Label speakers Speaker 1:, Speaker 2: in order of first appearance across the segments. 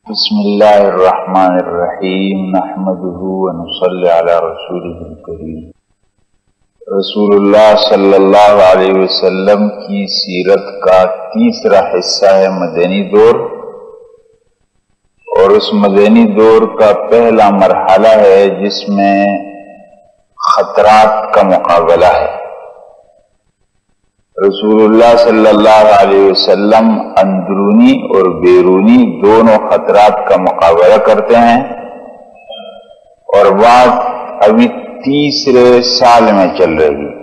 Speaker 1: بسم اللہ الرحمن الرحیم نحمده ونصلی علی رسوله الکریم۔ رسول اللہ صلی اللہ علیہ وسلم کی سیرت کا تیسرا حصہ ہے مدنی دور، اور اس مدنی دور کا پہلا مرحلہ ہے جس میں خطرات کا مقابلہ ہے۔ رسول اللہ صلی اللہ علیہ وسلم اندرونی اور بیرونی دونوں خطرات کا مقابلہ کرتے ہیں، اور بات ابھی تیسرے سال میں چل رہی ہے،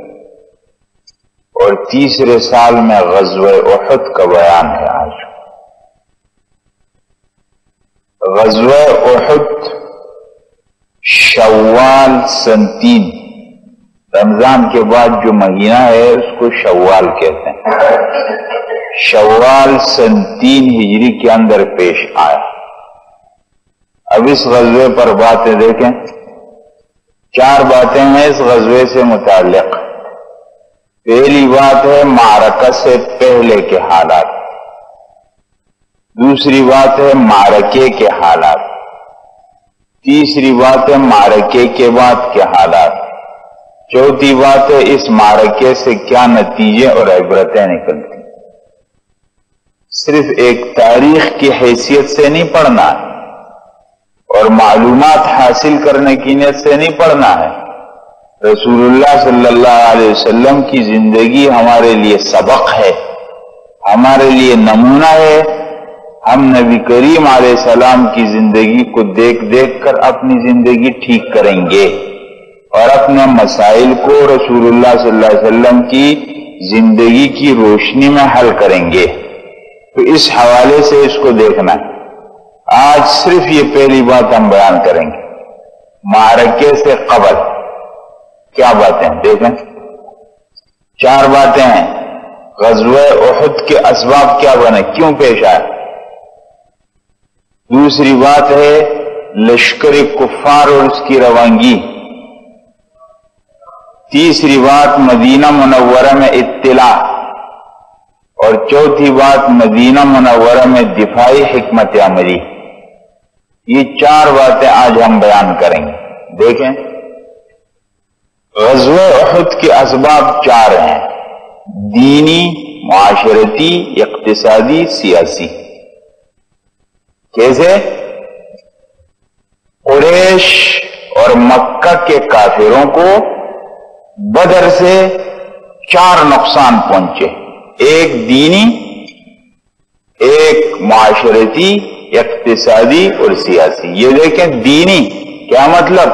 Speaker 1: اور تیسرے سال میں غزوہ احد کا بیان ہے۔ آج غزوہ احد شوال سن 3، رمضان کے بعد جو مہینہ ہے اس کو شوال کہتے ہیں۔ شوال سن 3 ہجری کے اندر پیش آیا۔ اب اس غزوے پر باتیں دیکھیں، 4 باتیں ہیں اس غزوے سے متعلق۔ پہلی بات ہے معرکہ سے پہلے کے حالات، دوسری بات ہے معرکے کے حالات، تیسری بات ہے معرکے کے بعد کے حالات، چوتھی بات ہے اس معرکے سے کیا نتیجے اور عبرتیں نکلتی۔ صرف ایک تاریخ کی حیثیت سے نہیں پڑھنا ہے، اور معلومات حاصل کرنے کی نیت سے نہیں پڑھنا ہے۔ رسول اللہ صلی اللہ علیہ وسلم کی زندگی ہمارے لیے سبق ہے، ہمارے لیے نمونہ ہے۔ ہم نبی کریم علیہ السلام کی زندگی کو دیکھ دیکھ کر اپنی زندگی ٹھیک کریں گے، اور اپنے مسائل کو رسول اللہ صلی اللہ علیہ وسلم کی زندگی کی روشنی میں حل کریں گے۔ تو اس حوالے سے اس کو دیکھنا ہے۔ آج صرف یہ پہلی بات ہم بیان کریں گے، معرکے سے قبل کیا باتیں دیکھیں۔ 4 باتیں ہیں۔ غزوہ احد کے اسباب کیا بنے، کیوں پیش آئے۔ دوسری بات ہے لشکر کفار اور اس کی روانگی۔ تیسری بات مدینہ منورہ میں اطلاع، اور چوتھی بات مدینہ منورہ میں دفاعی حکمت عملی۔ یہ 4 باتیں آج ہم بیان کریں گے۔ دیکھیں، غزوہ احد کے اسباب 4 ہیں: دینی، معاشرتی، اقتصادی، سیاسی۔ کیسے؟ قریش اور مکہ کے کافروں کو بدر سے 4 نقصان پہنچے، ایک دینی، ایک معاشرتی، اقتصادی اور سیاسی۔ یہ دیکھیں، دینی کیا مطلب؟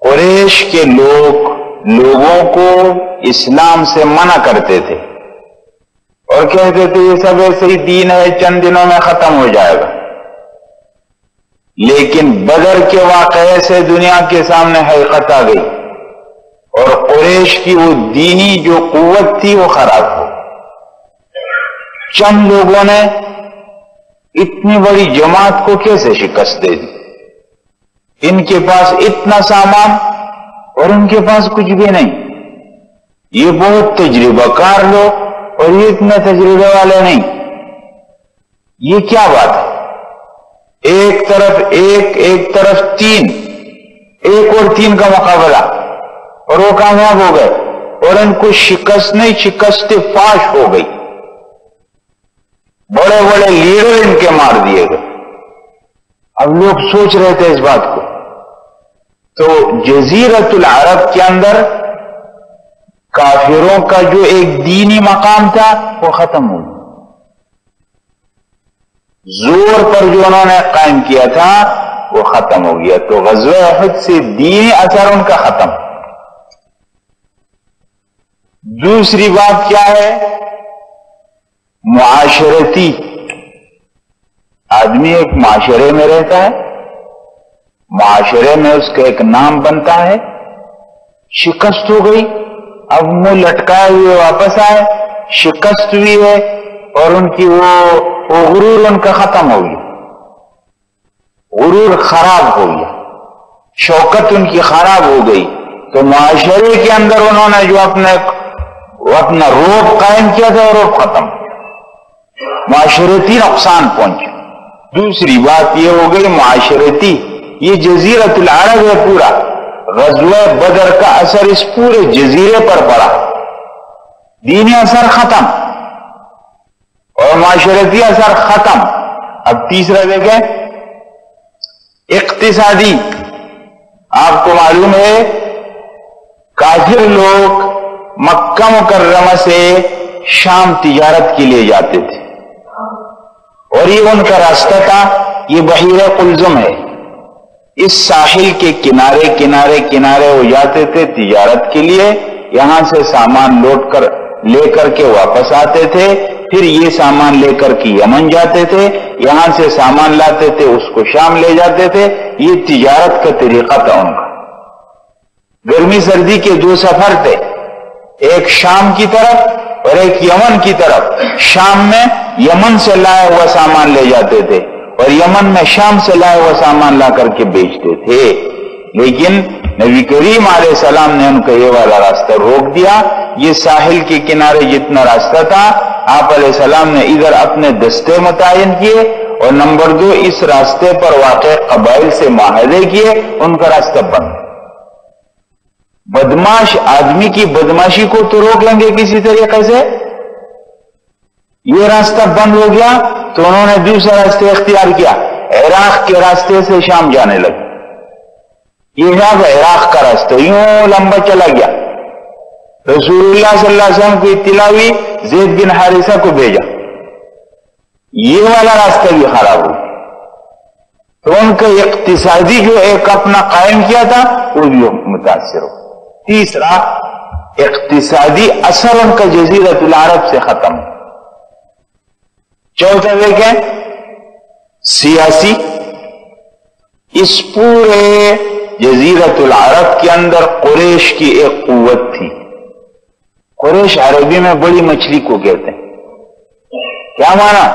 Speaker 1: قریش کے لوگوں کو اسلام سے منع کرتے تھے اور کہتے تھے یہ سب ایسے ہی دین ہے، چند دنوں میں ختم ہو جائے گا۔ لیکن بدر کے واقعے سے دنیا کے سامنے حقیقت آ گئی، اور قریش کی وہ دینی جو قوت تھی وہ خراب ہو۔ چند لوگوں نے اتنی بڑی جماعت کو کیسے شکست دے دی؟ ان کے پاس اتنا سامان اور ان کے پاس کچھ بھی نہیں۔ یہ بہت تجربہ کار لوگ اور یہ اتنے تجربے والے نہیں۔ یہ کیا بات ہے؟ ایک طرف 3، ایک اور 3 کا مقابلہ، اور وہ کامیاب ہو گئے، اور ان کو شکست نہیں، شکست فاش ہو گئی۔ بڑے بڑے لیڈر ان کے مار دیے گئے۔ اب لوگ سوچ رہے تھے اس بات کو، تو جزیرت العرب کے اندر کافروں کا جو ایک دینی مقام تھا وہ ختم ہو گیا۔ زور پر جو انہوں نے قائم کیا تھا وہ ختم ہو گیا۔ تو غزوہ احد سے دینی اثر ان کا ختم۔ دوسری بات کیا ہے؟ معاشرتی۔ آدمی ایک معاشرے میں رہتا ہے، معاشرے میں اس کا ایک نام بنتا ہے۔ شکست ہو گئی، اب منہ لٹکائے ہوئے واپس آئے، شکست ہوئی ہے، اور ان کی وہ غرور ان کا ختم ہو گیا، غرور خراب ہو گیا، شوکت ان کی خراب ہو گئی۔ تو معاشرے کے اندر انہوں نے جو اپنا روب قائم کیا تھا وہ روب ختم، معاشرتی نقصان پہنچا۔ دوسری بات یہ ہو گئی معاشرتی، یہ جزیرۃ العرب ہے پورا، غزوہ بدر کا اثر اس پورے جزیرے پر پڑا، دینی اثر ختم اور معاشرتی اثر ختم۔ اب تیسرا دیکھیں اقتصادی، آپ کو معلوم ہے کافر لوگ مکہ مکرمہ سے شام تجارت کے لیے جاتے تھے اور یہ ان کا راستہ تھا، یہ بحیرہ قلزم ہے، اس ساحل کے کنارے کنارے کنارے وہ جاتے تھے تجارت کے لیے، یہاں سے سامان لے کر کے واپس آتے تھے، پھر یہ سامان لے کر کے یمن جاتے تھے، یہاں سے سامان لاتے تھے اس کو شام لے جاتے تھے، یہ تجارت کا طریقہ تھا ان کا۔ گرمی سردی کے دو سفر تھے، ایک شام کی طرف اور ایک یمن کی طرف۔ شام میں یمن سے لائے ہوا سامان لے جاتے تھے اور یمن میں شام سے لائے ہوا سامان لا کر کے بیچتے تھے، لیکن نبی کریم علیہ السلام نے ان کا یہ والا راستہ روک دیا۔ یہ ساحل کے کنارے جتنا راستہ تھا آپ علیہ السلام نے ادھر اپنے دستے متعین کیے، اور نمبر 2 اس راستے پر واقع قبائل سے معاہدے کیے، ان کا راستہ بند۔ بدماش آدمی کی بدماشی کو تو روک لیں گے کسی طریقے سے، یہ راستہ بند ہو گیا تو انہوں نے دوسرا راستہ اختیار کیا، عراق کے راستے سے شام جانے لگے۔ یہ ہے عراق کا راستہ، یوں لمبا چلا گیا۔ رسول اللہ صلی اللہ علیہ وسلم کی اطلاع ہوئی، زید بن حارثہ کو بھیجا، یہ والا راستہ بھی خراب ہو گیا، تو ان کا اقتصادی جو ایک اپنا قائم کیا تھا وہ بھی متاثر ہو۔ تیسرا اقتصادی اثر ان کا جزیرۃ العرب سے ختم۔ چوتھا دیکھیں سیاسی، اس پورے جزیرۃ العرب کے اندر قریش کی ایک قوت تھی۔ قریش عربی میں بڑی مچھلی کو کہتے ہیں، کیا مانا؟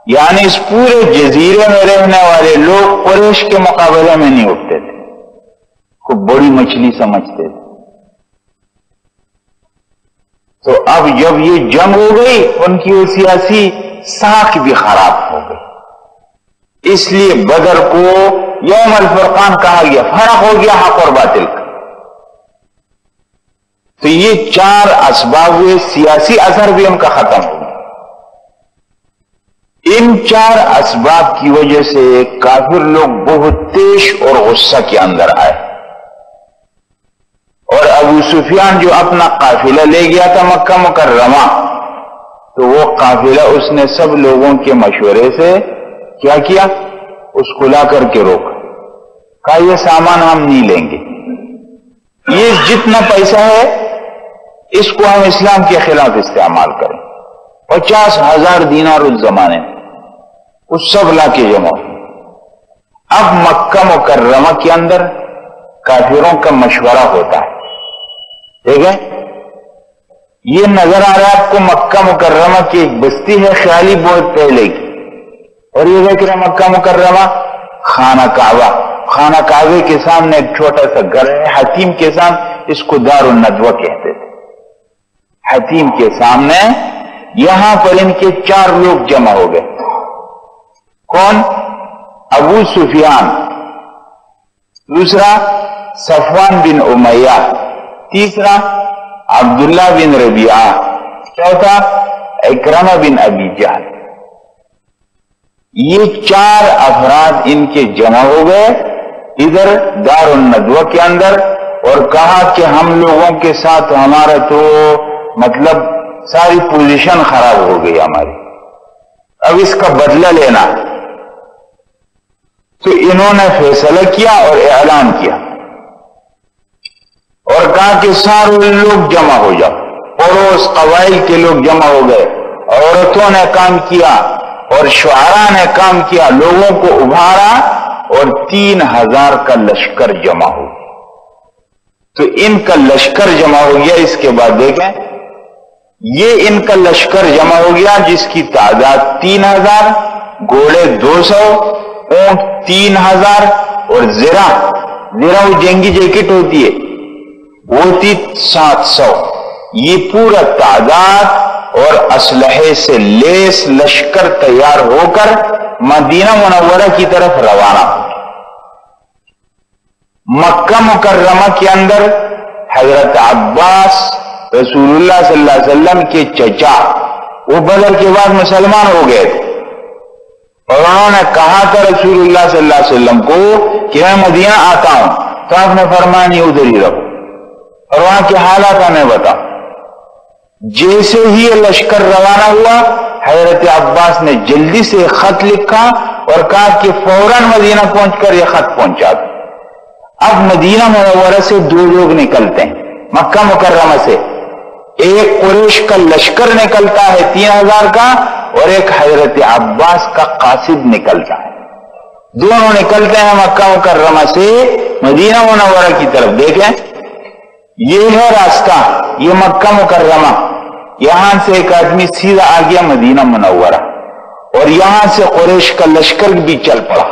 Speaker 1: یعنی اس پورے جزیرے میں رہنے والے لوگ قریش کے مقابلے میں نہیں اٹھتے تھے، کو بڑی مچھلی سمجھتے تھے۔ تو اب جب یہ جنگ ہو گئی ان کی وہ سیاسی ساکھ بھی خراب ہو گئی، اس لیے بدر کو یوم الفرقان کہا گیا، فرق ہو گیا حق اور باطل کا۔ تو یہ 4 اسباب ہوئے، سیاسی اثر بھی ان کا ختم ہو گیا۔ ان 4 اسباب کی وجہ سے کافر لوگ بہت تیش اور غصہ کے اندر آئے، اور ابو سفیان جو اپنا قافلہ لے گیا تھا مکہ مکرمہ، تو وہ قافلہ اس نے سب لوگوں کے مشورے سے کیا کیا، اس کو لا کر کے روکا، کہا یہ سامان ہم نہیں لیں گے، یہ جتنا پیسہ ہے اس کو ہم اسلام کے خلاف استعمال کریں۔ 50,000 دینار اس زمانے میں، اس سب لا کے جمع ہوئی۔ اب مکہ مکرمہ کے اندر کافروں کا مشورہ ہوتا ہے، ٹھیک ہے؟ یہ نظر آ رہا ہے آپ کو مکہ مکرمہ کی ایک بستی ہے خیالی بہت پہلے کی، اور یہ دیکھ رہے مکہ مکرمہ خانہ کعبہ، خانہ کعبے کے سامنے ایک چھوٹا سا گھر ہے حتیم کے سامنے، اس کو دار الندوہ کہتے تھے۔ حتیم کے سامنے یہاں پر ان کے 4 لوگ جمع ہو گئے۔ کون؟ ابو سفیان، دوسرا صفوان بن امیہ، تیسرا عبداللہ بن ربیعہ، چوتھا اکرمہ بن ابی جہل۔ یہ 4 افراد ان کے جمع ہو گئے ادھر دار الندوہ کے اندر، اور کہا کہ ہم لوگوں کے ساتھ ہمارا تو مطلب ساری پوزیشن خراب ہو گئی ہماری، اب اس کا بدلہ لینا۔ تو انہوں نے فیصلہ کیا اور اعلان کیا اور کہا کہ سارے لوگ جمع ہو جاؤ، پڑوس قبائل کے لوگ جمع ہو گئے، عورتوں نے کام کیا اور شعراء نے کام کیا، لوگوں کو ابھارا اور 3000 کا لشکر جمع ہو گیا۔ تو ان کا لشکر جمع ہو گیا، اس کے بعد دیکھیں یہ ان کا لشکر جمع ہو گیا جس کی تعداد 3000، گھوڑے 200، اونٹ 3000، اور زرہ وہ جنگی جیکٹ ہوتی ہے وہ تھی 700۔ یہ پورا تعداد اور اسلحے سے لیس لشکر تیار ہو کر مدینہ منورہ کی طرف روانہ ہو. مکہ مکرمہ کے اندر حضرت عباس رسول اللہ صلی اللہ علیہ وسلم کے چچا، وہ بدر کے بعد مسلمان ہو گئے تھے، اور انہوں نے کہا تھا رسول اللہ صلی اللہ علیہ وسلم کو کہ میں مدینہ آتا ہوں، تو آپ نے فرمایا نہیں ادھر ہی رہو اور وہاں کے حالات ہمیں بتاؤ. جیسے ہی یہ لشکر روانہ ہوا، حضرت عباس نے جلدی سے ایک خط لکھا اور کہا کہ فوراً مدینہ پہنچ کر یہ خط پہنچا دو. اب مدینہ منورہ سے دو لوگ نکلتے ہیں مکہ مکرمہ سے، ایک قریش کا لشکر نکلتا ہے 3000 کا، اور ایک حضرت عباس کا قاصد نکلتا ہے. دونوں نکلتے ہیں مکہ مکرمہ سے مدینہ منورہ کی طرف. دیکھیں یہ ہے راستہ، یہ مکہ مکرمہ، یہاں سے ایک آدمی سیدھا آ گیا مدینہ منورہ، اور یہاں سے قریش کا لشکر بھی چل پڑا.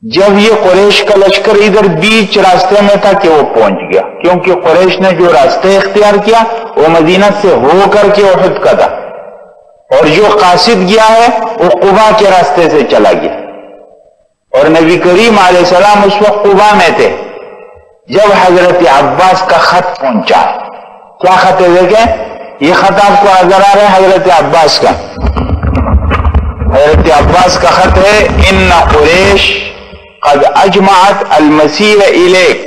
Speaker 1: جب یہ قریش کا لشکر ادھر بیچ راستے میں تھا کہ وہ پہنچ گیا، کیونکہ قریش نے جو راستے اختیار کیا وہ مدینہ سے ہو کر کے احد کا تھا، اور جو قاصد گیا ہے وہ قبا کے راستے سے چلا گیا. اور نبی کریم علیہ السلام اس وقت قبا میں تھے جب حضرت عباس کا خط پہنچا. کیا خط ہے؟ دیکھیں یہ خط آپ کو نظر آ رہا ہے حضرت عباس کا. حضرت عباس کا خط ہے: ان قریش قد اجمعت المسیر الیک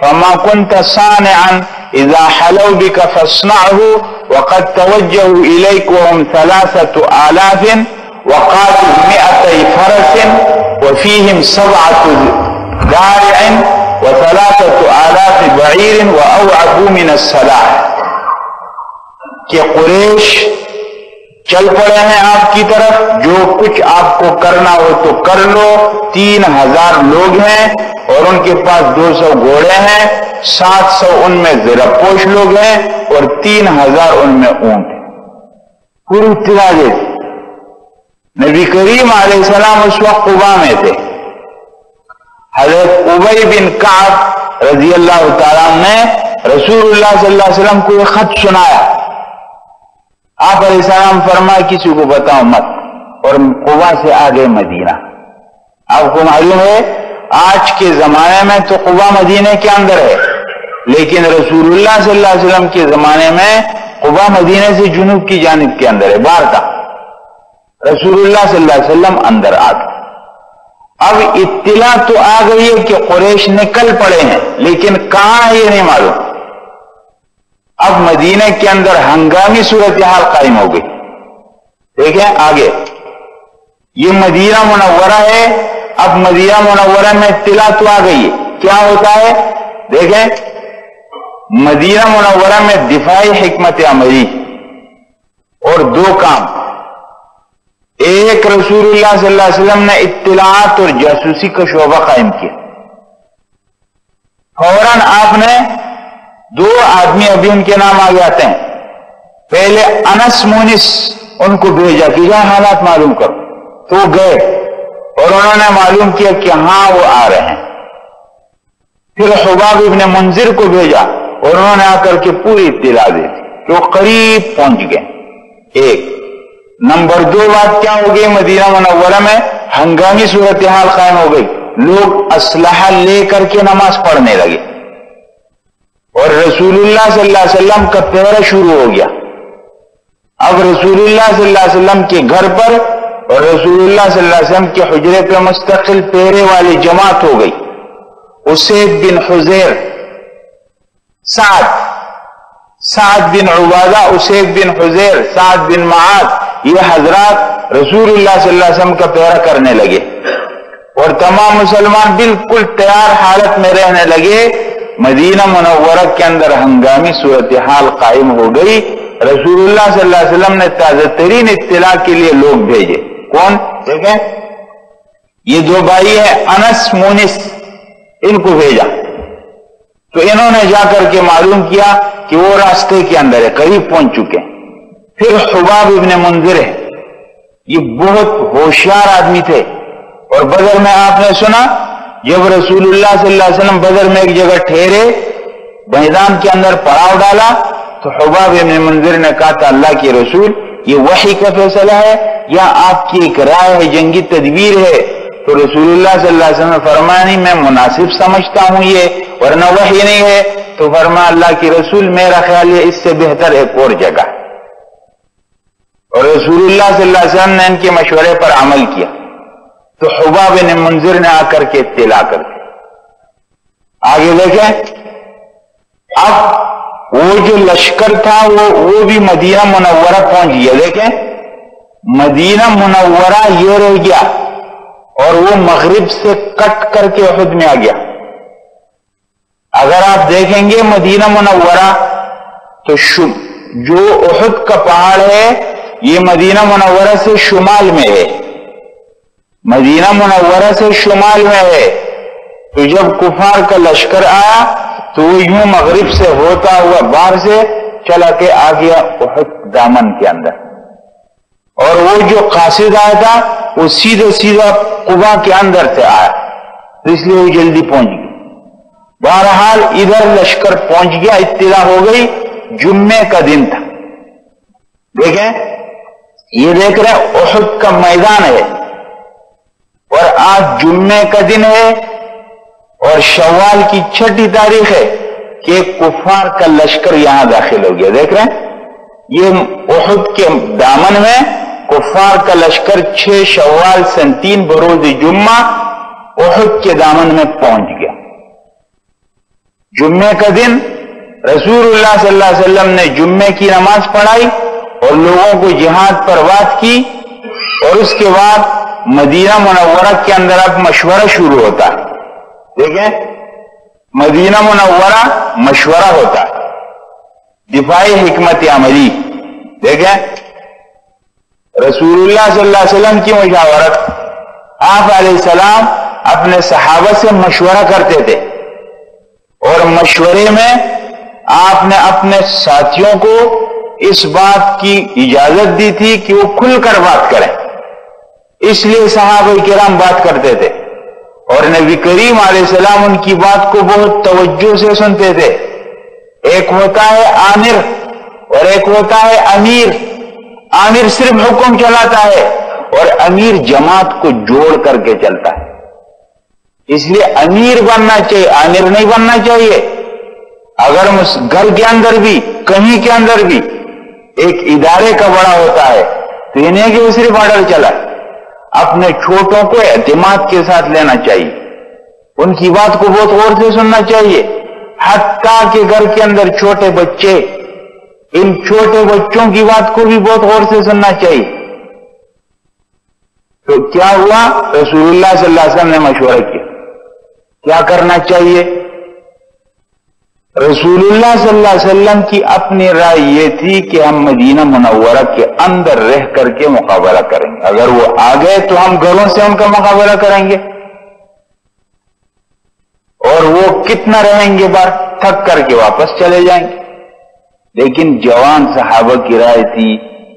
Speaker 1: فما كنت صانعا اذا حلوا بك فاصنعه وقد توجهوا اليك وهم 3000 وقاتلوا 200 فرس وفيهم 7 دارع و3,000 بعیر واوعبوا من السلاح. کہ قریش چل پڑے ہیں آپ کی طرف، جو کچھ آپ کو کرنا ہو تو کر لو. 3000 لوگ ہیں اور ان کے پاس 200 گھوڑے ہیں، 700 ان میں زرپوش لوگ ہیں اور 3000 ان میں اونٹ ہیں. پوری تراجے. نبی کریم علیہ السلام اس وقت قبا میں تھے. حضرت ابی بن کعب رضی اللہ تعالیٰ نے رسول اللہ صلی اللہ علیہ وسلم کو یہ خط سنایا. آپ علیہ السلام فرمائے کسی کو بتاؤ مت، اور قبا سے آگے مدینہ. آپ کو معلوم ہے آج کے زمانے میں تو قبا مدینے کے اندر ہے، لیکن رسول اللہ صلی اللہ علیہ وسلم کے زمانے میں قبا مدینے سے جنوب کی جانب کے اندر ہے، باہر تھا. رسول اللہ صلی اللہ علیہ وسلم اندر آ گئے. اب اطلاع تو آ گئی ہے کہ قریش نکل پڑے ہیں، لیکن کہاں ہے یہ نہیں معلوم. اب مدینے کے اندر ہنگامی صورتحال قائم ہو گئی. دیکھیں آگے یہ مدینہ منورہ ہے. اب مدینہ منورہ میں اطلاع تو آ گئی ہے. کیا ہوتا ہے؟ دیکھیں مدینہ منورہ میں دفاعی حکمت عملی اور 2 کام. ایک، رسول اللہ صلی اللہ علیہ وسلم نے اطلاعات اور جاسوسی کا شعبہ قائم کیا. فوراً آپ نے 2 آدمی، ابھی ان کے نام آگے آتے ہیں. پہلے انس مونس ان کو بھیجا کہ جہاں حالات معلوم کرو، تو گئے اور انہوں نے معلوم کیا کہ ہاں وہ آ رہے ہیں. پھر حباب ابن منذر کو بھیجا اور انہوں نے آ کر کے پوری اطلاع دی کہ وہ قریب پہنچ گئے. ایک. نمبر 2 بات کیا ہو گئی؟ مدینہ منورہ میں ہنگامی صورتحال قائم ہو گئی. لوگ اسلحہ لے کر کے نماز پڑھنے لگے اور رسول اللہ صلی اللہ علیہ وسلم کا پہرا شروع ہو گیا. اب رسول اللہ صلی اللہ علیہ وسلم کے گھر پر اور رسول اللہ صلی اللہ علیہ وسلم کے حجرے پہ مستقل پہرے والی جماعت ہو گئی. اسید بن حذیر، سعد بن عبادہ، اسید بن حذیر، سعد بن معاذ، یہ حضرات رسول اللہ صلی اللہ علیہ وسلم کا پہرا کرنے لگے اور تمام مسلمان بالکل تیار حالت میں رہنے لگے. مدینہ منورہ کے اندر ہنگامی صورتحال قائم ہو گئی. رسول اللہ صلی اللہ علیہ وسلم نے تازہ ترین اطلاع کے لیے لوگ بھیجے. کون؟ دیکھیں یہ 2 بھائی ہیں انس مونس، ان کو بھیجا. تو انہوں نے جا کر کے معلوم کیا کہ وہ راستے کے اندر ہے، قریب پہنچ چکے. پھر حباب ابن منذر ہے، یہ بہت ہوشیار آدمی تھے اور بدر میں آپ نے سنا جب رسول اللہ صلی اللہ علیہ وسلم بدر میں ایک جگہ ٹھہرے، میدان کے اندر پڑاؤ ڈالا، تو حباب ابن منذر نے کہا تھا اللہ کے رسول یہ وحی کا فیصلہ ہے یا آپ کی ایک رائے ہے، جنگی تدبیر ہے؟ تو رسول اللہ صلی اللہ علیہ وسلم نے فرمایا نہیں، میں مناسب سمجھتا ہوں یہ، ورنہ وحی نہیں ہے۔ تو فرمایا اللہ کی رسول میرا خیال ہے اس سے بہتر ایک اور جگہ، اور رسول اللہ صلی اللہ علیہ وسلم نے ان کے مشورے پر عمل کیا۔ تو حباب بن منذر نے آ کر کے اطلاع کر دی۔ آگے دیکھیں، اب وہ جو لشکر تھا وہ بھی مدینہ منورہ پہنچ گیا۔ دیکھیں، مدینہ منورہ یہ رہ گیا اور وہ مغرب سے کٹ کر کے احد میں آ گیا۔ اگر آپ دیکھیں گے مدینہ منورہ تو جو احد کا پہاڑ ہے یہ مدینہ منورہ سے شمال میں ہے، مدینہ منورہ سے شمال میں ہے۔ تو جب کفار کا لشکر آیا تو وہ یوں مغرب سے ہوتا ہوا باہر سے چلا کے آ گیا احد دامن کے اندر، اور وہ جو قاصد آیا تھا وہ سیدھا قبا کے اندر سے آیا، تو اس لیے وہ جلدی پہنچ گیا۔ بہرحال ادھر لشکر پہنچ گیا، اطلاع ہو گئی، جمعے کا دن تھا۔ دیکھیں، یہ دیکھ رہے احد کا میدان ہے اور آج جمعے کا دن ہے اور شوال کی 6 تاریخ ہے کہ کفار کا لشکر یہاں داخل ہو گیا۔ دیکھ رہے ہیں، یہ احد کے دامن میں کفار کا لشکر 6 شوال سن 3 بروز جمعہ احد کے دامن میں پہنچ گیا۔ جمعے کا دن رسول اللہ صلی اللہ علیہ وسلم نے جمعے کی نماز پڑھائی اور لوگوں کو جہاد پر بات کی، اور اس کے بعد مدینہ منورہ کے اندر اب مشورہ شروع ہوتا ہے۔ دیکھیں، مدینہ منورہ مشورہ ہوتا ہے، دفاعی حکمت عملی۔ دیکھیں، رسول اللہ صلی اللہ علیہ وسلم کی مشاورت، آپ علیہ السلام اپنے صحابہ سے مشورہ کرتے تھے، اور مشورے میں آپ نے اپنے ساتھیوں کو اس بات کی اجازت دی تھی کہ وہ کھل کر بات کریں، اس لیے صحابہ کرام بات کرتے تھے، اور نبی کریم علیہ السلام ان کی بات کو بہت توجہ سے سنتے تھے۔ ایک ہوتا ہے آمر اور ایک ہوتا ہے امیر۔ آمر صرف حکم چلاتا ہے اور امیر جماعت کو جوڑ کر کے چلتا ہے، اس لیے امیر بننا چاہیے، آمر نہیں بننا چاہیے۔ اگر گھر کے اندر بھی، کہیں کے اندر بھی ایک ادارے کا بڑا ہوتا ہے تو یہ نہیں کہ وہ صرف آرڈر چلائے، اپنے چھوٹوں کو اعتماد کے ساتھ لینا چاہیے، ان کی بات کو بہت غور سے سننا چاہیے، حتیٰ کہ گھر کے اندر چھوٹے بچے، ان چھوٹے بچوں کی بات کو بھی بہت غور سے سننا چاہیے۔ تو کیا ہوا؟ رسول اللہ صلی اللہ علیہ وسلم نے مشورہ کیا کیا کرنا چاہیے۔ رسول اللہ صلی اللہ علیہ وسلم کی اپنی رائے یہ تھی کہ ہم مدینہ منورہ کے اندر رہ کر کے مقابلہ کریں گے، اگر وہ آ گئے تو ہم گھروں سے ان کا مقابلہ کریں گے، اور وہ کتنا رہیں گے باہر، تھک کر کے واپس چلے جائیں گے۔ لیکن جوان صحابہ کی رائے تھی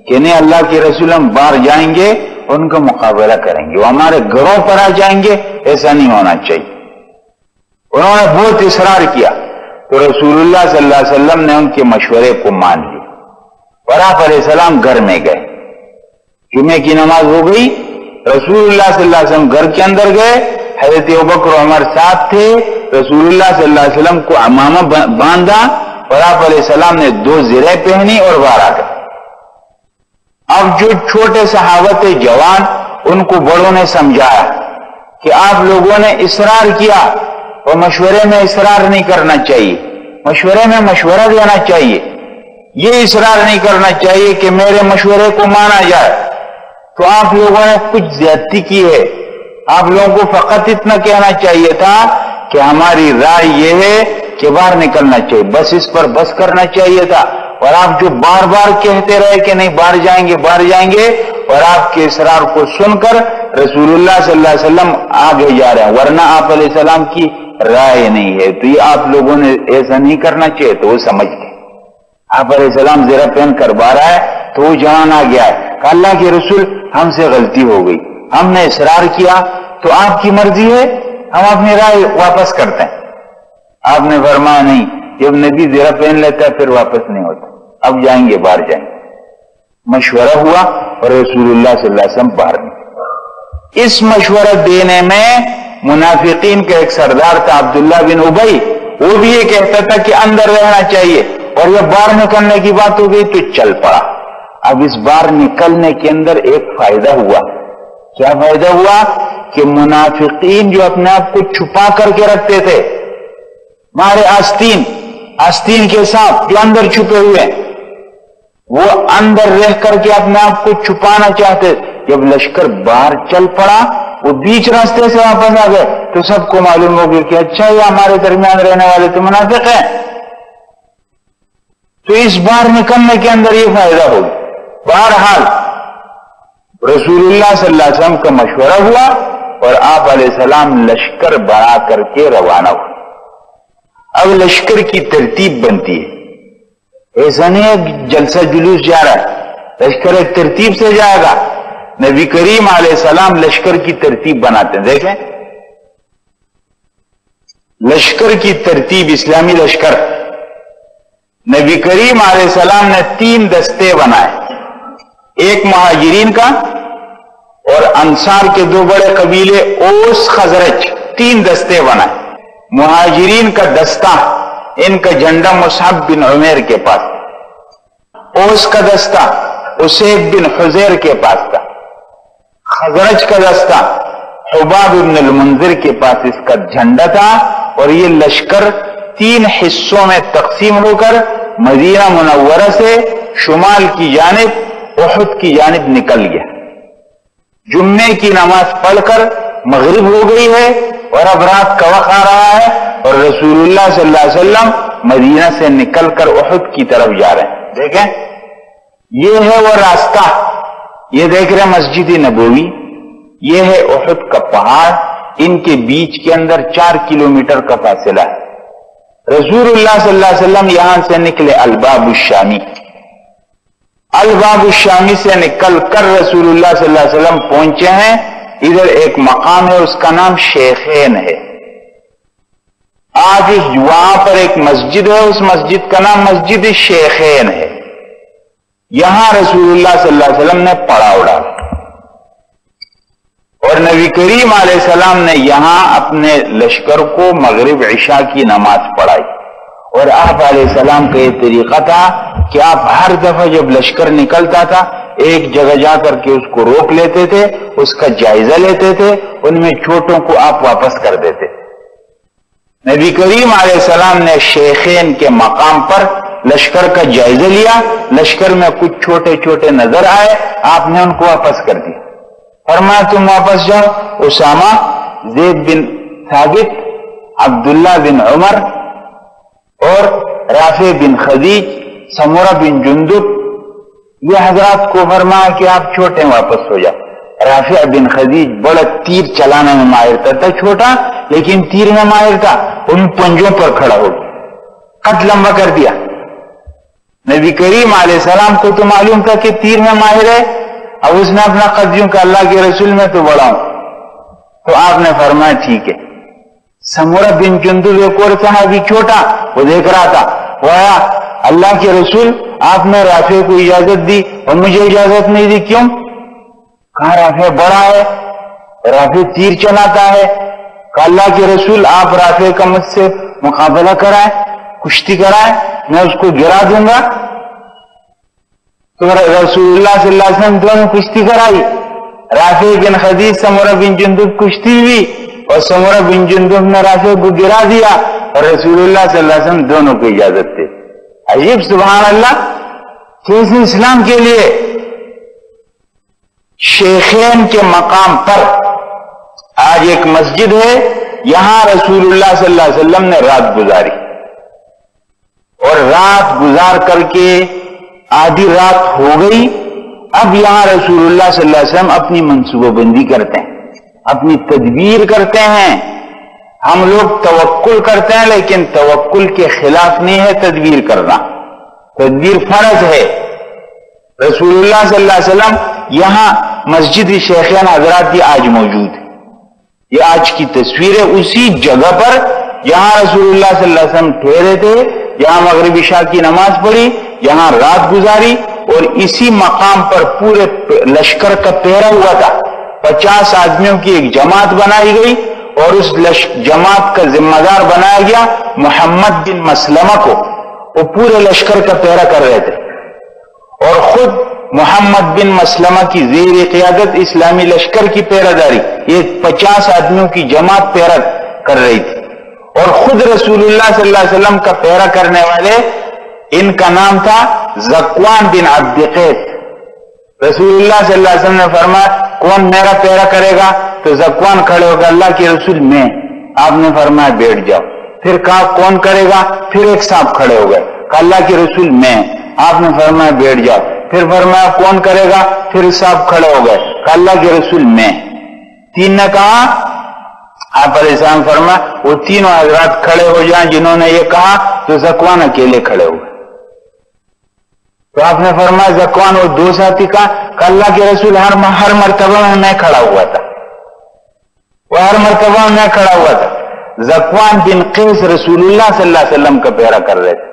Speaker 1: کہ نہیں، اللہ کے رسول ہم باہر جائیں گے، ان کا مقابلہ کریں گے، وہ ہمارے گھروں پر آ جائیں گے، ایسا نہیں ہونا چاہیے۔ انہوں نے بہت اصرار کیا تو رسول اللہ صلی اللہ علیہ وسلم نے ان کے مشورے کو مان لیا، اور آپ علیہ السلام گھر میں گئے۔ جمعے کی نماز ہو گئی، رسول اللہ صلی اللہ علیہ وسلم گھر کے اندر گئے، حضرت ابوبکر و عمر ساتھ تھے، رسول اللہ صلی اللہ علیہ وسلم کو عمامہ باندھا اور آپ علیہ السلام نے 2 زریں پہنی اور باہر آ گئے۔ اب جو چھوٹے صحابہ تھے، جوان، ان کو بڑوں نے سمجھایا کہ آپ لوگوں نے اصرار کیا اور مشورے میں اصرار نہیں کرنا چاہیے، مشورے میں مشورہ دینا چاہیے، یہ اصرار نہیں کرنا چاہیے کہ میرے مشورے کو مانا جائے۔ تو آپ لوگوں نے کچھ زیادتی کی ہے، آپ لوگوں کو فقط اتنا کہنا چاہیے تھا کہ ہماری رائے یہ ہے کہ باہر نکلنا چاہیے، بس اس پر بس کرنا چاہیے تھا۔ اور آپ جو بار بار کہتے رہے کہ نہیں باہر جائیں گے باہر جائیں گے، اور آپ کے اصرار کو سن کر رسول اللہ صلی اللہ علیہ وسلم آگے جا رہے ہیں، ورنہ آپ علیہ السلام کی رائے نہیں ہے، تو یہ آپ لوگوں نے ایسا نہیں کرنا چاہیے۔ تو وہ سمجھ گئے، آپ علیہ السلام زرہ پہن کر باہر آئے تو وہ جوان آ گیا ہے کہ اللہ کے رسول ہم سے غلطی ہو گئی، ہم نے اصرار کیا، تو آپ کی مرضی ہے، ہم اپنی رائے واپس کرتے ہیں۔ آپ نے فرمایا نہیں، جب نبی زرہ پہن لیتا ہے پھر واپس نہیں ہوتا، اب جائیں گے باہر جائیں گے۔ مشورہ ہوا اور رسول اللہ صلی اللہ علیہ وسلم باہر نکلے۔ اس مشورہ دینے میں منافقین کا ایک سردار تھا عبداللہ بن ابی، وہ بھی یہ کہتا تھا کہ اندر رہنا چاہیے، اور یہ باہر نکلنے کی بات ہو گئی تو چل پڑا۔ اب اس باہر نکلنے کے اندر ایک فائدہ ہوا۔ کیا فائدہ ہوا؟ کہ منافقین جو اپنے آپ کو چھپا کر کے رکھتے تھے، ہمارے آستین کے ساتھ جو اندر چھپے ہوئے ہیں، وہ اندر رہ کر کے اپنے آپ کو چھپانا چاہتے، جب لشکر باہر چل پڑا، وہ بیچ راستے سے واپس آ گئے تو سب کو معلوم ہو گیا کہ اچھا یہ ہمارے درمیان رہنے والے تو منافق ہیں۔ تو اس باہر نکلنے کے اندر یہ فائدہ ہوگا۔ بہرحال رسول اللہ صلی اللہ علیہ وسلم کا مشورہ ہوا اور آپ علیہ السلام لشکر بنا کر کے روانہ ہوئے۔ اب لشکر کی ترتیب بنتی ہے، ایسا نہیں ہے جلسہ جلوس جا رہا ہے، لشکر ایک ترتیب سے جائے گا۔ نبی کریم علیہ السلام لشکر کی ترتیب بناتے ہیں۔ دیکھیں لشکر کی ترتیب، اسلامی لشکر، نبی کریم علیہ السلام نے 3 دستے بنائے، ایک مہاجرین کا اور انصار کے 2 بڑے قبیلے اوس خزرج، 3 دستے بنائے۔ مہاجرین کا دستہ، ان کا جھنڈا مصعب بن عمیر کے پاس، اوس کا دستہ اسید بن حزیر کے پاس تھا، خزرج کا دستہ حباب بن المنذر کے پاس اس کا جھنڈا تھا، اور یہ لشکر 3 حصوں میں تقسیم ہو کر مدینہ منورہ سے شمال کی جانب احد کی جانب نکل گیا۔ جمعے کی نماز پڑھ کر مغرب ہو گئی ہے اور اب رات کا وقت آ رہا ہے، اور رسول اللہ صلی اللہ علیہ وسلم مدینہ سے نکل کر احد کی طرف جا رہے ہیں۔ دیکھیں یہ ہے وہ راستہ، یہ دیکھ رہے ہیں مسجد نبوی، یہ ہے احد کا پہاڑ، ان کے بیچ کے اندر 4 کلومیٹر کا فاصلہ ہے۔ رسول اللہ صلی اللہ علیہ وسلم یہاں سے نکلے الباب الشامی، الباب الشامی سے نکل کر رسول اللہ صلی اللہ علیہ وسلم پہنچے ہیں، ادھر ایک مقام ہے اس کا نام شیخین ہے۔ آج وہاں پر ایک مسجد ہے، اس مسجد کا نام مسجد شیخین ہے۔ یہاں رسول اللہ صلی اللہ علیہ وسلم نے پڑاؤ ڈالا اور نبی کریم علیہ السلام نے یہاں اپنے لشکر کو مغرب عشاء کی نماز پڑھائی۔ اور آپ علیہ السلام کا یہ طریقہ تھا کہ آپ ہر دفعہ جب لشکر نکلتا تھا ایک جگہ جا کر کے اس کو روک لیتے تھے، اس کا جائزہ لیتے تھے، ان میں چھوٹوں کو آپ واپس کر دیتے۔ نبی کریم علیہ السلام نے شیخین کے مقام پر لشکر کا جائزہ لیا، لشکر میں کچھ چھوٹے چھوٹے نظر آئے، آپ نے ان کو واپس کر دیا۔ فرمایا تم واپس جاؤ۔ اسامہ، زید بن ثابت، عبداللہ بن عمر اور رافع بن خدیج، سمورہ بن جندب، یہ حضرات کو فرمایا کہ آپ چھوٹے واپس ہو جاؤ۔ رافع بن خدیج بڑا تیر چلانے میں ماہر تھا چھوٹا لیکن تیر میں ماہر تھا، ان پنجوں پر کھڑا ہو گیا، قد لمبا کر دیا۔ نبی کریم علیہ السلام کو تو معلوم تھا کہ تیر میں ماہر ہے، اب اس نے اپنا قد یوں کہ اللہ کے رسول میں تو بڑا ہوں، تو آپ نے فرمایا ٹھیک ہے۔ سمورہ بن جندب ایک اور صحابی چھوٹا، وہ دیکھ رہا تھا، وہ آیا، اللہ کے رسول آپ نے رافع کو اجازت دی اور مجھے اجازت نہیں دی، کیوں؟ کہا رافع بڑا ہے، رافع تیر چلاتا ہے۔ کہا اللہ کے رسول آپ رافع کا مجھ سے مقابلہ کرائیں، کشتی کرائیں، میں اس کو گرا دوں گا۔ تو رسول اللہ صلی اللہ علیہ وسلم دونوں کشتی کرائی، رافع بن خدیج سمورہ بن جندب کشتی ہوئی اور سمورہ بن جندب نے رافع کو گرا دیا، اور رسول اللہ صلی اللہ علیہ وسلم دونوں کو اجازت دی۔ عجیب، سبحان اللہ، کیسے اسلام کے لیے شیخین کے مقام پر آج ایک مسجد ہے، یہاں رسول اللہ صلی اللہ علیہ وسلم نے رات گزاری، اور رات گزار کر کے آدھی رات ہو گئی۔ اب یہاں رسول اللہ صلی اللہ علیہ وسلم اپنی منصوبہ بندی کرتے ہیں، اپنی تدبیر کرتے ہیں۔ ہم لوگ توکل کرتے ہیں لیکن توکل کے خلاف نہیں ہے تدبیر کرنا، تدبیر فرض ہے۔ رسول اللہ صلی اللہ علیہ وسلم یہاں مسجد شیخین حضرات یہ آج موجود ہے، یہ آج کی تصویر ہے اسی جگہ پر جہاں رسول اللہ صلی اللہ علیہ وسلم ٹھہرے تھے، یہاں مغرب عشاء کی نماز پڑھی، یہاں رات گزاری، اور اسی مقام پر پورے لشکر کا پہرا ہوا تھا. 50 آدمیوں کی ایک جماعت بنائی گئی اور اس جماعت کا ذمہ دار بنایا گیا محمد بن مسلمہ کو. وہ پورے لشکر کا پہرا کر رہے تھے اور خود محمد بن مسلمہ کی زیر قیادت اسلامی لشکر کی پہرہ داری یہ 50 آدمیوں کی جماعت پہرا کر رہی تھی. اور خود رسول اللہ صلی اللہ علیہ وسلم کا پہرا کرنے والے ان کا نام تھا ذکوان بن عبد قیس. رسول اللہ صلی اللہ علیہ وسلم نے فرمایا کون میرا پہرا کرے گا؟ تو ذکوان کھڑے ہو گئے اللہ کے رسول میں. آپ نے فرمایا بیٹھ جاؤ. پھر کہا کون کرے گا؟ پھر ایک صاحب کھڑے ہو گئے کہا اللہ کے رسول میں. آپ نے فرمایا بیٹھ جاؤ. پھر فرمایا کون کرے گا؟ پھر صاحب کھڑے ہو گئے کہا اللہ کے رسول میں. 3 نے کہا. آپ علیہ السلام فرمایا وہ تینوں حضرات کھڑے ہو جائیں جنہوں نے یہ کہا. تو ذکوان اکیلے کھڑے ہو گئے. تو آپ نے فرمایا ذکوان وہ 2 ساتھی کا اللہ کے رسول ہر مرتبہ میں کھڑا ہوا تھا. وہ ہر مرتبہ میں کھڑا ہوا تھا. ذکوان بن قیس رسول اللہ صلی اللہ علیہ وسلم کا پہرا کر رہے تھے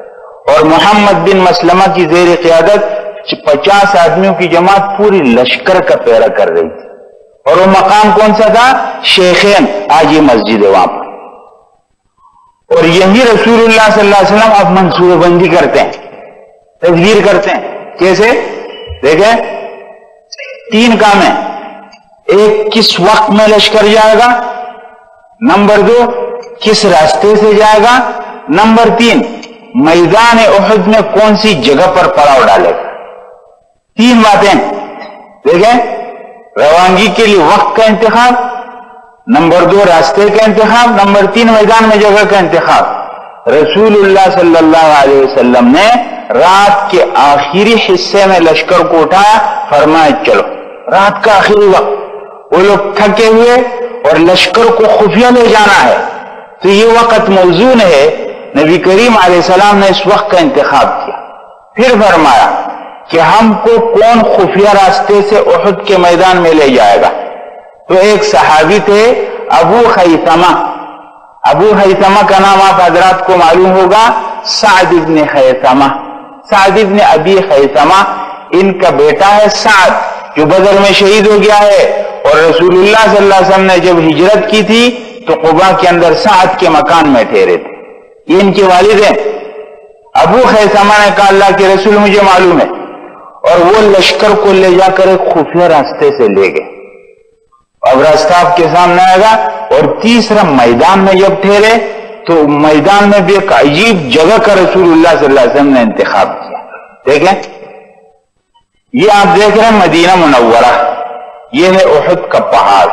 Speaker 1: اور محمد بن مسلمہ کی زیر قیادت 50 آدمیوں کی جماعت پوری لشکر کا پہرا کر رہی تھی. اور وہ مقام کون سا تھا؟ شیخین. آج یہ مسجد ہے وہاں پر. اور یہی رسول اللہ صلی اللہ علیہ وسلم اب منصوبہ بندی کرتے ہیں تدبیر کرتے ہیں. کیسے؟ دیکھیں 3 کام ہیں. ایک کس وقت میں لشکر جائے گا. نمبر 2 کس راستے سے جائے گا. نمبر 3 میدان احد میں کون سی جگہ پر پڑاؤ ڈالے گا. 3 باتیں. دیکھیں روانگی کے لیے وقت کا انتخاب. نمبر 2 راستے کا انتخاب. نمبر 3 میدان میں جگہ کا انتخاب. رسول اللہ صلی اللہ علیہ وسلم نے رات کے آخری حصے میں لشکر کو اٹھایا فرمایا چلو. رات کا آخری وقت وہ لوگ تھکے ہوئے اور لشکر کو خفیہ لے جانا ہے تو یہ وقت موزون ہے. نبی کریم علیہ السلام نے اس وقت کا انتخاب کیا. پھر فرمایا کہ ہم کو کون خفیہ راستے سے احد کے میدان میں لے جائے گا. تو ایک صحابی تھے ابو خیثمہ. ابو خیثمہ کا نام آپ حضرات کو معلوم ہوگا سعد ابن خیثمہ. سعد ابن ابی خیثمہ ان کا بیٹا ہے سعد جو بدر میں شہید ہو گیا ہے. اور رسول اللہ صلی اللہ علیہ وسلم نے جب ہجرت کی تھی تو قباء کے اندر سعد کے مکان میں ٹھہرے تھے. یہ ان کے والد ہیں. ابو خیثمہ نے کہا اللہ کے رسول مجھے معلوم ہے. اور وہ لشکر کو لے جا کر ایک خفیہ راستے سے لے گئے. اب راستہ آپ کے سامنے آئے گا. اور تیسرا میدان میں جب ٹھہرے تو میدان میں بھی ایک عجیب جگہ کا رسول اللہ صلی اللہ علیہ وسلم نے انتخاب کیا. دیکھیں یہ آپ دیکھ رہے ہیں مدینہ منورہ. یہ ہے احد کا پہاڑ.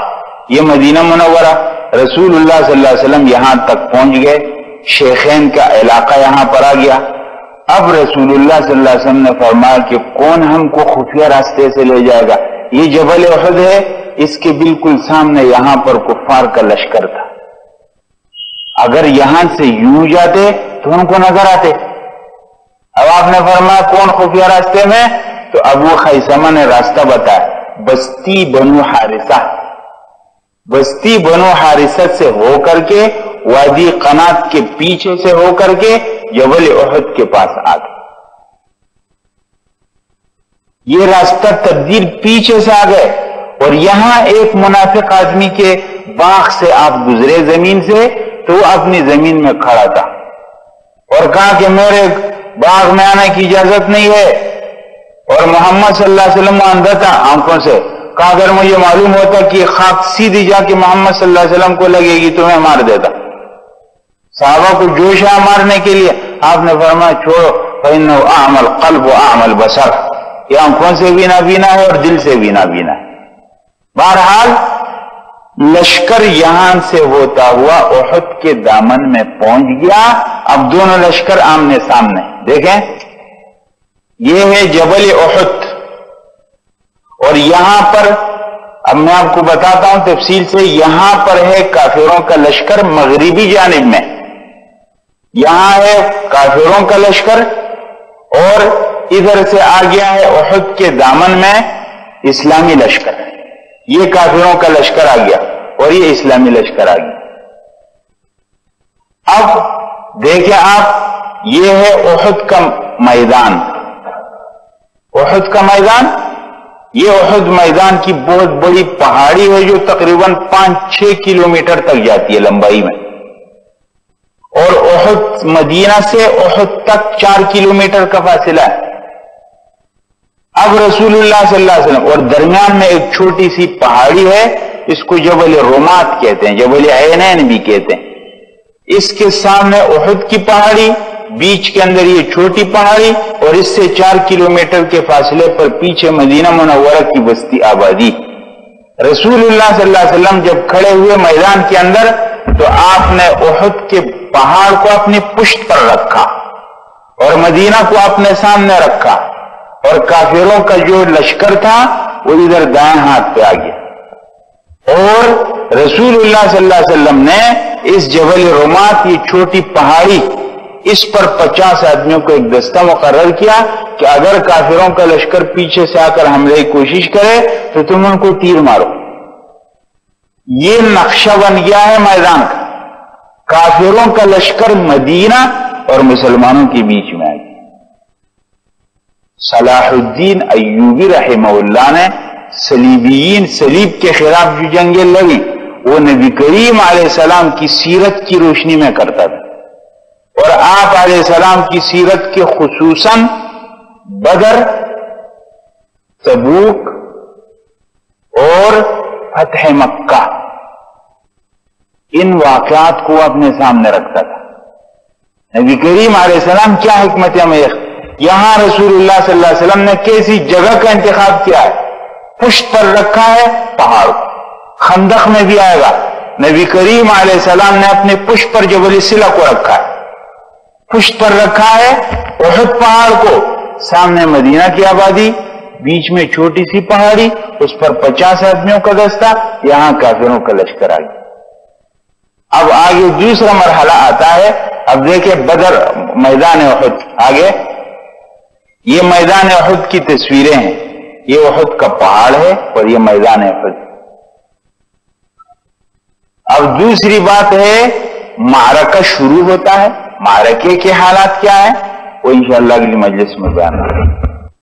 Speaker 1: یہ مدینہ منورہ. رسول اللہ صلی اللہ علیہ وسلم یہاں تک پہنچ گئے. شیخین کا علاقہ یہاں پر آ گیا. اب رسول اللہ صلی اللہ علیہ وسلم نے فرمایا کہ کون ہم کو خفیہ راستے سے لے جائے گا. یہ جبل احد ہے. اس کے بالکل سامنے یہاں پر کفار کا لشکر تھا. اگر یہاں سے یوں جاتے تو ان کو نظر آتے. اب آپ نے فرمایا کون خفیہ راستے میں؟ تو ابو خیثمہ نے راستہ بتایا. بستی بنو حارثہ. بستی بنو حارثت سے ہو کر کے وادی قنات کے پیچھے سے ہو کر کے جبل احد کے پاس آ گئے. یہ راستہ تبدیل پیچھے سے آ گئے. اور یہاں ایک منافق آدمی کے باغ سے آپ گزرے زمین سے تو وہ اپنی زمین میں کھڑا تھا اور کہا کہ میرے باغ میں آنے کی اجازت نہیں ہے. اور محمد صلی اللہ علیہ وسلم اندھا تھا آنکھوں سے. کہا اگر مجھے معلوم ہوتا کہ یہ خاک سیدھی جا کے محمد صلی اللہ علیہ وسلم کو لگے گی تو میں مار دیتا. صحابہ کو جوش آیا مارنے کے لیے. آپ نے فرمایا چھوڑو فإنه أعمى القلب وأعمى البصر. یہ آنکھوں سے بھی نابینا ہے اور دل سے بھی نابینا ہے. بہرحال لشکر یہاں سے ہوتا ہوا احد کے دامن میں پہنچ گیا. اب دونوں لشکر آمنے سامنے. دیکھیں یہ ہے جبل احد. اور یہاں پر اب میں آپ کو بتاتا ہوں تفصیل سے. یہاں پر ہے کافروں کا لشکر مغربی جانب میں. یہاں ہے کافروں کا لشکر اور ادھر سے آ گیا ہے احد کے دامن میں اسلامی لشکر. یہ کافروں کا لشکر آ گیا اور یہ اسلامی لشکر آ گیا. اب دیکھیں آپ یہ ہے احد کا میدان. احد کا میدان، یہ احد میدان کی بہت بڑی پہاڑی ہے جو تقریباً 5-6 کلومیٹر تک جاتی ہے لمبائی میں، اور احد مدینہ سے احد تک 4 کلومیٹر کا فاصلہ ہے۔ اب رسول اللہ صلی اللہ علیہ وسلم، اور درمیان میں ایک چھوٹی سی پہاڑی ہے، اس کو جبل رومات کہتے ہیں، جبل عینین بھی کہتے ہیں۔ اس کے سامنے احد کی پہاڑی، بیچ کے اندر یہ چھوٹی پہاڑی، اور اس سے 4 کلومیٹر کے فاصلے پر پیچھے مدینہ منورہ کی بستی آبادی۔ رسول اللہ صلی اللہ علیہ وسلم جب کھڑے ہوئے میدان کے اندر تو آپ نے احد کے پہاڑ کو اپنی پشت پر رکھا اور مدینہ کو اپنے سامنے رکھا، اور کافروں کا جو لشکر تھا وہ ادھر دائیں ہاتھ پہ آ گیا، اور رسول اللہ صلی اللہ علیہ وسلم نے اس جبل رومات، یہ چھوٹی پہاڑی، اس پر 50 آدمیوں کو ایک دستہ مقرر کیا کہ اگر کافروں کا لشکر پیچھے سے آ کر حملے کی کوشش کرے تو تم ان کو تیر مارو۔ یہ نقشہ بن گیا ہے میدان کا، کافروں کا لشکر مدینہ اور مسلمانوں کے بیچ میں آ گیا۔ صلاح الدین ایوبی رحمہ اللہ نے صلیبیین، صلیب کے خلاف جو جنگیں لڑی وہ نبی کریم علیہ السلام کی سیرت کی روشنی میں کرتا تھا، اور آپ علیہ السلام کی سیرت کے خصوصاً بدر، تبوک اور فتح مکہ، ان واقعات کو اپنے سامنے رکھتا تھا۔ نبی کریم علیہ السلام کیا حکمت عملی، یہاں رسول اللہ صلی اللہ علیہ وسلم نے کیسی جگہ کا انتخاب کیا ہے، پشت پر رکھا ہے پہاڑ، خندق میں بھی آئے گا، نبی کریم علیہ السلام نے اپنے پشت پر جبل سلا کو رکھا ہے، پشت پر رکھا ہے احد پہاڑ کو، سامنے مدینہ کی آبادی، بیچ میں چھوٹی سی پہاڑی، اس پر 50 آدمیوں کا دستہ، یہاں کافروں کا لشکر آ گیا۔ اب آگے دوسرا مرحلہ آتا ہے، اب دیکھیں بدر، میدان احد، آگے یہ میدان احد کی تصویریں ہیں، یہ احد کا پہاڑ ہے اور یہ میدان احد۔ اب دوسری بات ہے، معرکہ شروع ہوتا ہے، معرکے کے حالات کیا ہیں وہ انشاءاللہ اگلی مجلس میں بیان کریں گے۔